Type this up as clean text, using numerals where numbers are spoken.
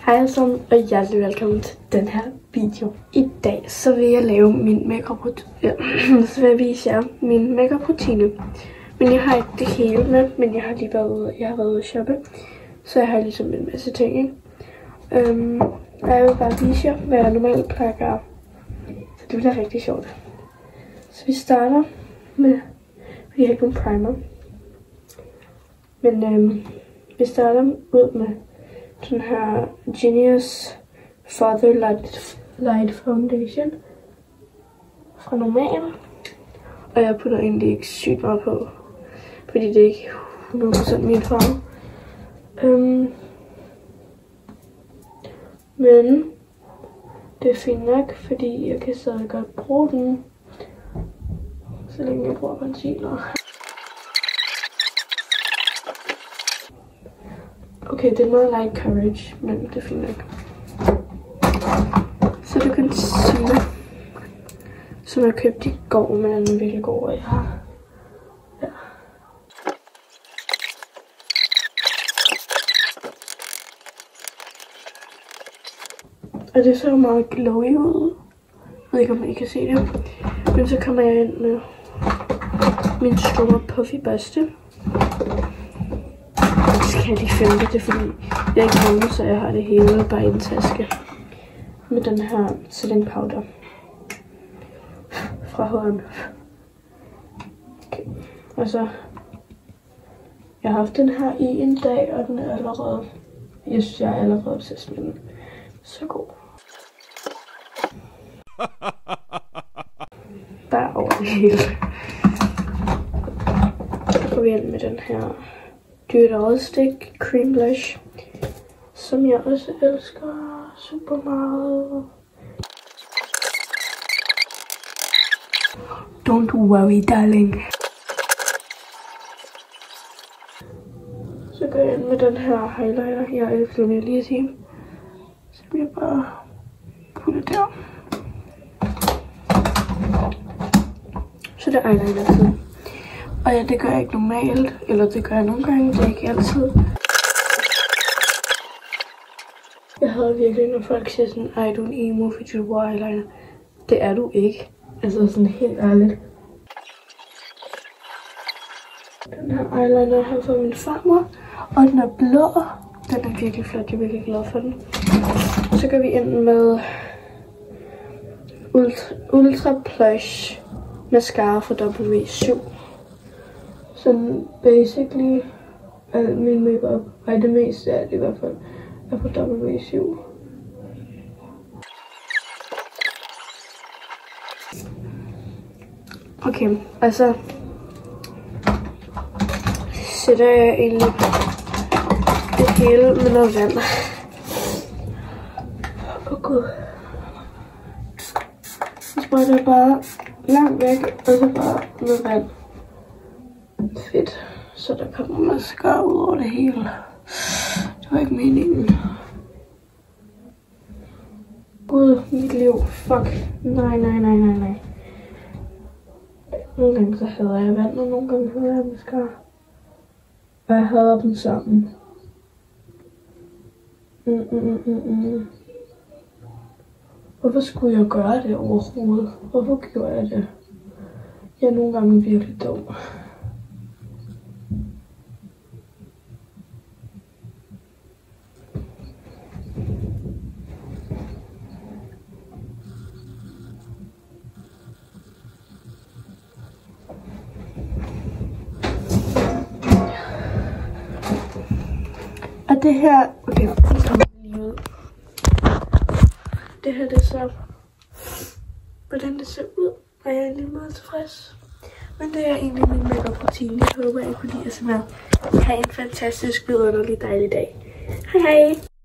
Hej alle sammen, og hjertelig velkommen til den her video. I dag så vil jeg lave min så vil jeg vise jer min makeup rutine. Men jeg har ikke det hele med, men jeg har lige været ude at shoppe, så jeg har ligesom en masse ting, ikke? Og jeg vil bare vise jer, hvad jeg normalt plejer at gøre. Så det bliver rigtig sjovt. Så vi starter med, fordi jeg har ikke nogen primer. Men vi starter ud med den her Genius Father Light Foundation fra Normal. Og jeg putter egentlig ikke sygt meget på, fordi det er ikke 100% min farve. Men det er fint nok, fordi jeg kan stadig godt bruge den, så længe jeg bruger concealer. Okay, det er meget light coverage, men det er fint nok. Så det concealer, som jeg købte i går, men den er virkelig god, og jeg har. Ja. Og det ser meget glowy ud. Jeg ved ikke, om I kan se det. Men så kommer jeg ind med min store puffy børste. Så kan jeg lige finde det, fordi jeg ikke har det, så jeg har det hele bare i en taske. Med den her setting powder fra H&M. Okay. Og så, jeg har haft den her i en dag, og den er allerede, jeg synes, jeg er allerede obsessed med den. Så god. Bare over det hele. Så går vi ind med den her Duet Stick Cream Blush, som jeg også elsker super meget. Don't worry, darling. Så går jeg ind med den her highlighter, jeg elsker mig lige at sige. Så bliver jeg bare putte der. Så det er eyeliner-tid. Og ja, det gør jeg ikke normalt, eller det gør jeg nogle gange, det er ikke altid. Jeg hader virkelig, når folk siger sådan, ej, du er en emo, fordi du bruger eyeliner. Det er du ikke. Altså sådan helt ærligt. Den her eyeliner her fra min farmor, og den er blå. Den er virkelig flot, jeg er virkelig glad for den. Så går vi ind med Ultra Plush Mascara fra W7. Sådan basically al min makeup, det meste af det i hvert fald, er på W7. Okay, og så sætter jeg egentlig det hele med noget vand. Åh gud. Så sprøjter jeg bare langt væk, og så bare med vand. Fedt. Så der kommer mascara ud over det hele. Det var ikke meningen. Gud, mit liv. Fuck. Nej. Nogle gange så hader jeg vand, og nogle gange hader jeg mascara. Og jeg hader dem sammen. Hvorfor skulle jeg gøre det overhovedet? Hvorfor gjorde jeg det? Jeg er nogle gange virkelig dum. Og det her, okay, kommer lige ud. Det her, det er så, hvordan det ser ud, og jeg er egentlig meget tilfreds. Men det er egentlig min makeup rutine. Jeg håber, I kunne lide at se med. Ha' en fantastisk, vidunderlig, dejlig dag. Hej hej!